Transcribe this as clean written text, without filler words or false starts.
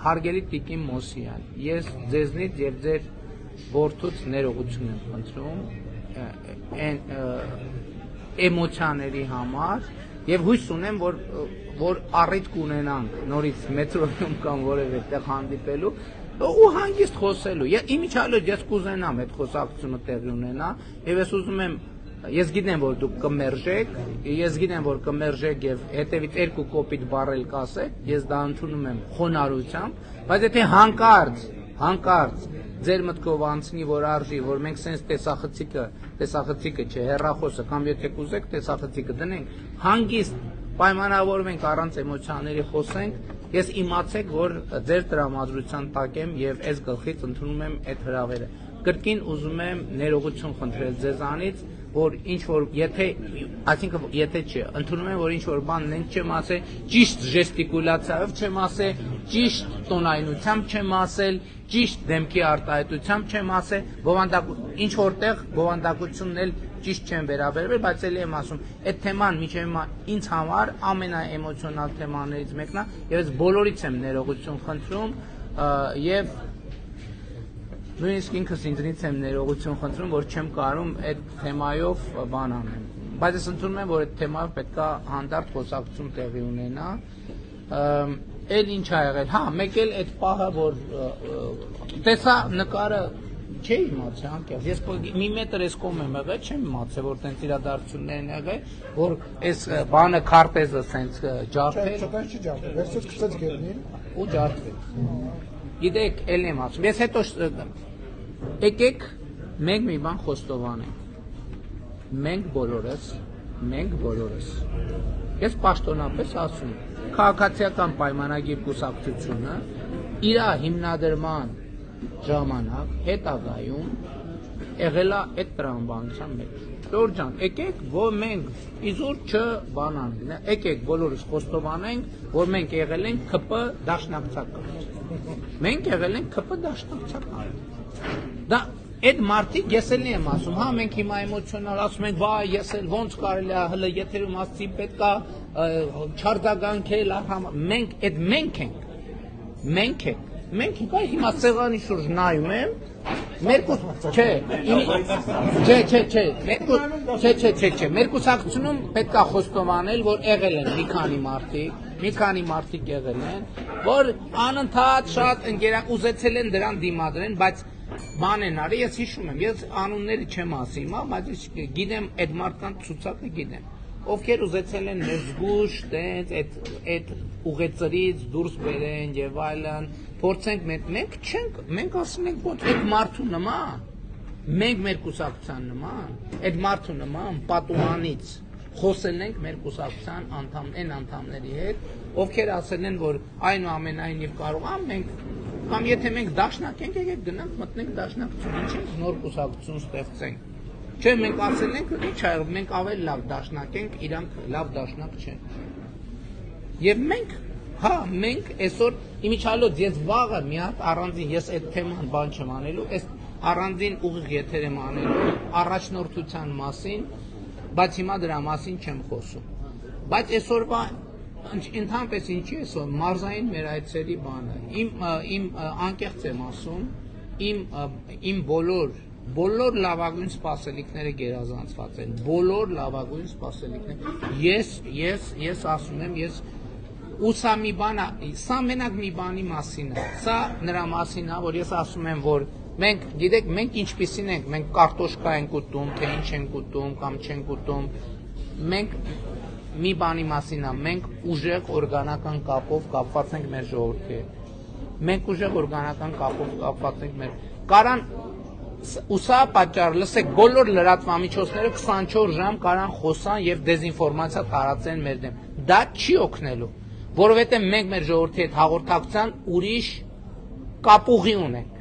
Հարգելի Տիկին Մոսյան, ես ձեզնից եւ ձեր որդուց ներողություն եմ խնդրում այն էմոցիաների համար եւ հույս ունեմ, որ առիթ կունենանք նորից մետրոյում կամ որևէ տեղ հանդիպելու ու հանգիստ խոսելու։ Իմիջիալոց ես կուզենամ այդ խոսակցությունը տեղի ունենա եւ ես ուզում եմ Ես գիտեմ, որ դուք կմերժեք եւ հետեւից երկու կոպիտ բառել կասեք, ես դա ընդունում եմ խոնարհությամբ, բայց եթե հանկարծ ձեր մտքով անցնի, որ արժի, որ մենք sense տեսախցիկը չէ, հեռախոսը կամ եթե կուզեք տեսախցիկը դնենք, հանգիստ պայմանավորվենք առանց էմոցիաների խոսենք, ես իմացեք, որ ձեր տրամադրության տակ եմ եւ այս գլխից ընդունում եմ այդ հրավերը։ Կրկին ուզում եմ ներողություն խնդրել ձեզանից, որ ինչ որ եթե չէ, ընդունում եմ, որ ինչ որ բան նենք չեմ ասել, ճիշտ ժեստիկուլյացիայով չեմ ասել, ճիշտ տոնայնությամբ չեմ ասել, ճիշտ դեմքի արտահայտությամբ չեմ ասել, ինչ որտեղ բովանդակությունն էլ ճիշտ չեմ վերաբերվել, բայց ելի եմ ասում, այդ թեման մինչև հիմա ինձ համար ամենաէմոցիոնալ թեմաներից մեկն է, եւ ես բոլորից եմ ներողություն խնդրում եւ նույնիսկ ինքս ինձնից եմ ներողություն խնդրում, որ չեմ կարում այդ թեմայով բան անեմ։ Բայց ես ընդունում եմ, որ այդ թեմայով պետքա հանդարտ խոսակցություն տեղի ունենա։ Էլ ինչ ա եղել։ Հա, մեկ էլ այդ պահը, որ տեսա նկարը չէի իմացել անկեղծ։ Ես մի մետր այս կողմ եմ եղել, չեմ իմացել, որ տենց իրադարձություններ են եղել, որ այս բանը քարտեզը սենց ջարդել։ Չի ջարդել, վերցրեց գցեց գետնին ու ջարդվեց։ Գիտեք, էլ եմ ասում։ Ես հետո եկեք մենք մի բան խոստովանենք։ Մենք բոլորս։ Ես պաշտոնապես ասում եմ, քաղաքացիական պայմանագիր կուսակցությունը իր հիմնադրման ժամանակ հետագայում եղել է այդ տրամաբանության մեջ։ Լոր ջան, եկեք, որ մենք իզուր չբանանենք, եկեք բոլորս խոստովանենք, որ մենք եղել ենք ԿՊ դաշնակցական։ Մենք եղել ենք ԿՊ դաշնակցական։ Դա այդ մարդիկ ես էլ եմ ասում, հա մենք հիմա էմոցիոնալ ասում ենք, վայ, ես էլ ոնց կարելի է հələ եթերում ասի պետքա չարձագանքել, մենք այդ մենք ենք։ Հիմա սեղանի շուրջ նայում եմ, մեր կուսակցությունում պետք է խոստովանել, որ եղել են մի քանի մարդիկ եղել են, որ անընդհատ շատ ուզեցել են դրան դիմադրեն, բայց բան են արի, ես հիշում եմ, ես անունները չեմ ասի հիմա, բայց գիտեմ այդ մարդկանց ցուցակը գիտեմ, ովքեր ուզեցել են մեր զգուշ տենց այդ ուղեծրից դուրս բերեն եւ այլն, փորձենք մենք ասում ենք ոչ այդ մարդու նման, մենք մեր կուսակցության նման, այդ մարդու նման պատուհանից խոսել ենք մեր կուսակցության անդամների հետ, ովքեր ասել են, որ այնուամենայնիվ կարող ենք մենք կամ եթե մենք դաշնակ ենք, եկեք գնանք մտնենք դաշնակցություն, ինչ ենք նոր կուսակցություն ստեղծենք։ Չէ, մենք ասել ենք, ինչ ա եղել, մենք ավելի լավ դաշնակ ենք, իրանք լավ դաշնակ չեն։ Եվ մենք այսօր իմիջիալոց ես վաղը մի հատ առանձին ես այդ թեման բան չեմ անելու, այս առանձին ուղիղ եթեր եմ անելու առաջնորդության մասին, բայց հիմա դրա մասին չեմ խոսում։ Բայց այսօրվա ընդհանրապես ինչի է սա մարզային մեր այցերի բանը իմ անկեղծ եմ ասում իմ բոլոր լավագույն սպասելիքները գերազանցված են բոլոր լավագույն սպասելիքները ես ասում եմ ու սա մի բան է սա մենակ մի բանի մասին է սա նրա մասին է որ ես ասում եմ որ մենք ինչպիսին ենք մենք կարտոշկա ենք ուտում թե ինչ ենք ուտում կամ չենք ուտում մենք մի բանի մասին է, մենք ուժեղ օրգանական կապով կապված ենք մեր ժողովրդի հետ։ Մենք ուժեղ օրգանական կապով կապված ենք մեր կարան ու սա պատճառ, լսեք, բոլոր լրատվամիջոցները 24 ժամ կարան խոսան եւ դեզինֆորմացիա տարածեն մեր դեմ։ Դա չի օգնելու, որովհետեւ մենք մեր ժողովրդի հետ հաղորդակցության ուրիշ կապուղի ունենք։